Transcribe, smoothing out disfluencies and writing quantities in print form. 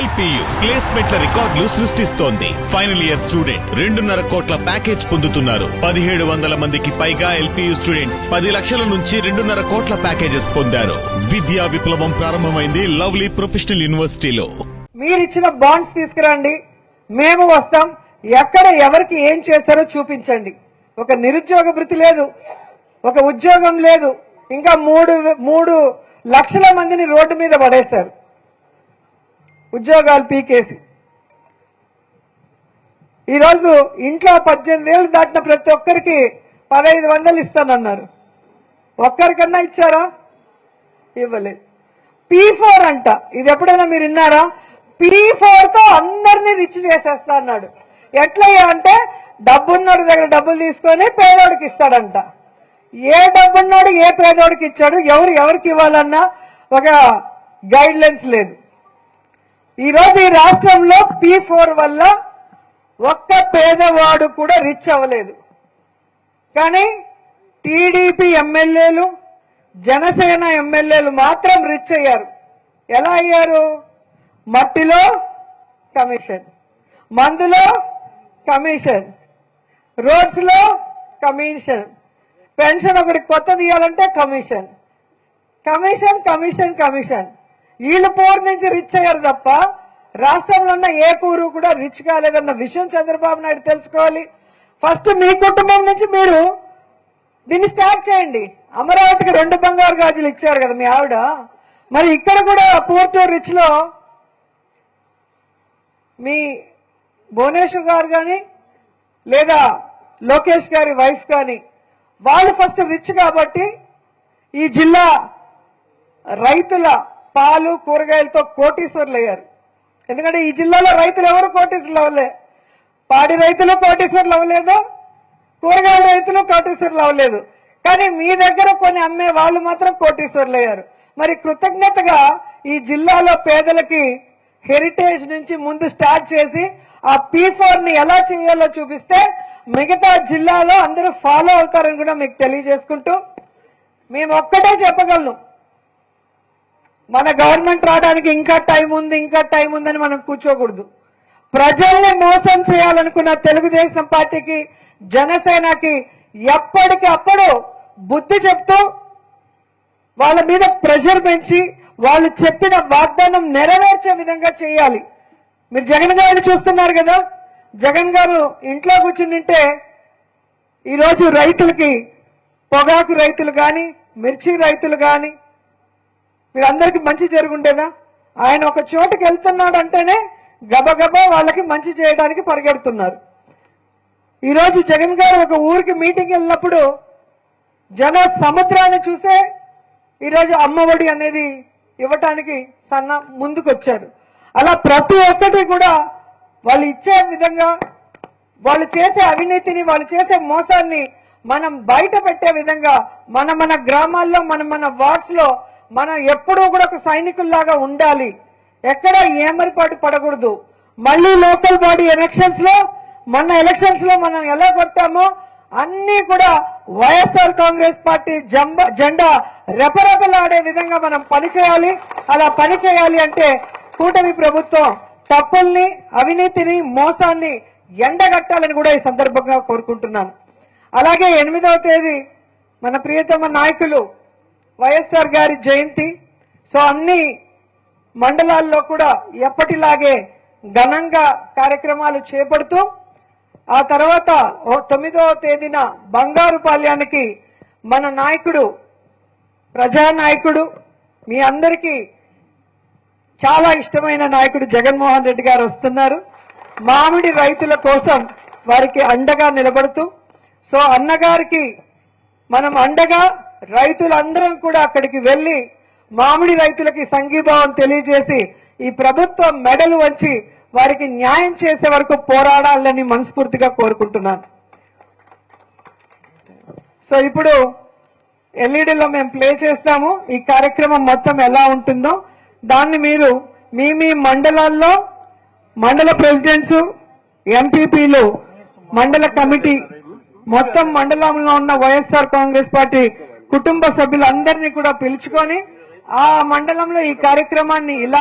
LPU ప్లేస్మెంట్ల రికార్డులు సృష్టిస్తోంది. Final year student 2.5 కోట్ల ప్యాకేజ్ పొందుతున్నారు. 1700 మందికి పైగా ఎల్పియు స్టూడెంట్స్ 10 లక్షల నుంచి 2.5 కోట్ల ప్యాకేజెస్ పొందారు. విద్యా విప్లవం ప్రారంభమైంది లవ్లీ ప్రొఫెషనల్ యూనివర్సిటీలో. మీరిచ్చిన బాండ్స్ తీసుకురండి, మేము వస్తాం. ఎక్కడ ఎవరికి ఏం చేశారో చూపించండి. ఒక నిరుద్యోగ భృతి లేదు, ఒక ఉద్యోగం లేదు, ఇంకా 3 లక్షల మందిని రోడ్డు మీద పడేశారు ఉద్యోగాలు పీకేసి. ఈరోజు ఇంట్లో 18 ఏళ్లు దాటిన ప్రతి ఒక్కరికి 1500 ఇస్తానన్నారు. ఒక్కరికన్నా ఇచ్చారా? ఇవ్వలేదు. P4 అంట, ఇది ఎప్పుడైనా మీరు విన్నారా? P4 తో అందరినీ రిచ్ చేసేస్తా అన్నాడు. ఎట్లయ్యా అంటే డబ్బున్నోడి దగ్గర డబ్బులు తీసుకొని పేదోడికి ఇస్తాడంట. ఏ డబ్బున్నోడు ఏ పేదోడికి ఇచ్చాడు? ఎవరికి ఇవ్వాలన్నా ఒక గైడ్ లైన్స్ లేదు. ఈరోజు ఈ రాష్ట్రంలో P4 వల్ల ఒక్క పేదవాడు కూడా రిచ్ అవ్వలేదు. కానీ టీడీపీ ఎమ్మెల్యేలు, జనసేన ఎమ్మెల్యేలు మాత్రం రిచ్ అయ్యారు. ఎలా అయ్యారు? మట్టిలో కమిషన్, మందులో కమిషన్, రోడ్స్ లో కమిషన్, పెన్షన్ ఒకటి కొత్తది ఇవ్వాలంటే కమిషన్, కమిషన్ కమిషన్ కమిషన్. వీళ్ళు పూర్ నుంచి రిచ్ అయ్యారు తప్ప రాష్ట్రంలో ఉన్న ఏ పూరు కూడా రిచ్ కాలేదన్న విషయం చంద్రబాబు నాయుడు తెలుసుకోవాలి. ఫస్ట్ మీ కుటుంబం నుంచి మీరు దీన్ని స్టార్ట్ చేయండి. అమరావతికి 2 బంగారు గాజులు ఇచ్చారు కదా మీ ఆవిడ. మరి ఇక్కడ కూడా పూర్ టు రిచ్ లో మీ భువనేశ్వర్ గారు కానీ లేదా లోకేష్ గారి వైఫ్ కానీ వాళ్ళు ఫస్ట్ రిచ్ కాబట్టి ఈ జిల్లా రైతుల పాలు కూరగాయలతో కోటీశ్వర్లు అయ్యారు. ఎందుకంటే ఈ జిల్లాలో రైతులు ఎవరు కోటీశ్వర్లు అవ్వలే. పాడి రైతులు కోటీశ్వర్లు అవ్వలేదు, కూరగాయల రైతులు కోటీశ్వర్లు అవ్వలేదు. కానీ మీ దగ్గర కొన్ని అమ్మే వాళ్ళు మాత్రం కోటీశ్వర్లు అయ్యారు. మరి కృతజ్ఞతగా ఈ జిల్లాలో పేదలకి హెరిటేజ్ నుంచి ముందు స్టార్ట్ చేసి ఆ P4 ని ఎలా చేయాలో చూపిస్తే మిగతా జిల్లాలో అందరూ ఫాలో అవుతారని కూడా మీకు తెలియజేసుకుంటూ, మేము ఒక్కటే చెప్పగలను, మన గవర్నమెంట్ రావడానికి ఇంకా టైం ఉందని మనం కూర్చోకూడదు. ప్రజల్ని మోసం చేయాలనుకున్న తెలుగుదేశం పార్టీకి, జనసేనకి ఎప్పటికప్పుడు బుద్ధి చెప్తూ వాళ్ళ మీద ప్రెషర్ పెంచి వాళ్ళు చెప్పిన వాగ్దానం నెరవేర్చే విధంగా చేయాలి. మీరు జగన్ గారిని చూస్తున్నారు కదా, జగన్ గారు ఇంట్లో కూర్చుంటే ఈరోజు రైతులకి, పొగాకు రైతులు కానీ, మిర్చి రైతులు కానీ మీరందరికీ మంచి జరుగుండేదా? ఆయన ఒక చోటుకి వెళ్తున్నాడు అంటేనే గబగబా వాళ్ళకి మంచి చేయడానికి పరిగెడుతున్నారు. ఈరోజు జగన్ గారు ఒక ఊరికి మీటింగ్ వెళ్ళినప్పుడు జన సముద్రాన్ని చూసే ఈరోజు అమ్మఒడి అనేది ఇవ్వటానికి ముందుకొచ్చారు. అలా ప్రతి ఒక్కటి కూడా వాళ్ళు ఇచ్చే విధంగా, వాళ్ళు చేసే అవినీతిని, వాళ్ళు చేసే మోసాన్ని మనం బయట పెట్టే విధంగా మన గ్రామాల్లో, మన వార్డ్స్ లో మనం ఎప్పుడూ కూడా ఒక సైనికుల్లాగా ఉండాలి. ఎక్కడ ఏమరిపాటు పడకూడదు. మళ్ళీ లోకల్ బాడీ ఎలక్షన్స్ లో, మన ఎలక్షన్స్ లో మనం ఎలా కొట్టామో అన్ని కూడా వైఎస్ఆర్ కాంగ్రెస్ పార్టీ జెండా రెపరెపలాడే విధంగా మనం పనిచేయాలి. అలా పనిచేయాలి అంటే కూటమి ప్రభుత్వం తప్పుల్ని, అవినీతిని, మోసాన్ని ఎండగట్టాలని కూడా ఈ సందర్భంగా కోరుకుంటున్నాను. అలాగే 8వ తేదీ మన ప్రియతమ నాయకులు వైఎస్ఆర్ గారి జయంతి. సో అన్ని మండలాల్లో కూడా ఎప్పటిలాగే ఘనంగా కార్యక్రమాలు చేపడుతూ, ఆ తర్వాత 9వ తేదీన బంగారుపాళ్యానికి మన నాయకుడు, ప్రజానాయకుడు, మీ అందరికీ చాలా ఇష్టమైన నాయకుడు జగన్మోహన్ రెడ్డి గారు వస్తున్నారు. మామిడి రైతుల కోసం వారికి అండగా నిలబడుతూ, సో అన్నగారికి మనం అండగా రైతులందరం కూడా అక్కడికి వెళ్లి మామిడి రైతులకి సంఘీభావం తెలియజేసి ఈ ప్రభుత్వం మెడలు వంచి వారికి న్యాయం చేసే వరకు పోరాడాలని మనస్ఫూర్తిగా కోరుకుంటున్నాను. సో ఇప్పుడు ఎల్ఈడీలో మేము ప్లే చేస్తాము. ఈ కార్యక్రమం మొత్తం ఎలా ఉంటుందో దాన్ని మీరు మీ మండలాల్లో మండల ప్రెసిడెంట్స్, ఎంపీపీలు, మండల కమిటీ, మొత్తం మండలంలో ఉన్న వైఎస్ఆర్ కాంగ్రెస్ పార్టీ కుటుంబ సభ్యులందరినీ కూడా పిలుచుకొని ఆ మండలంలో ఈ కార్యక్రమాన్ని ఇలా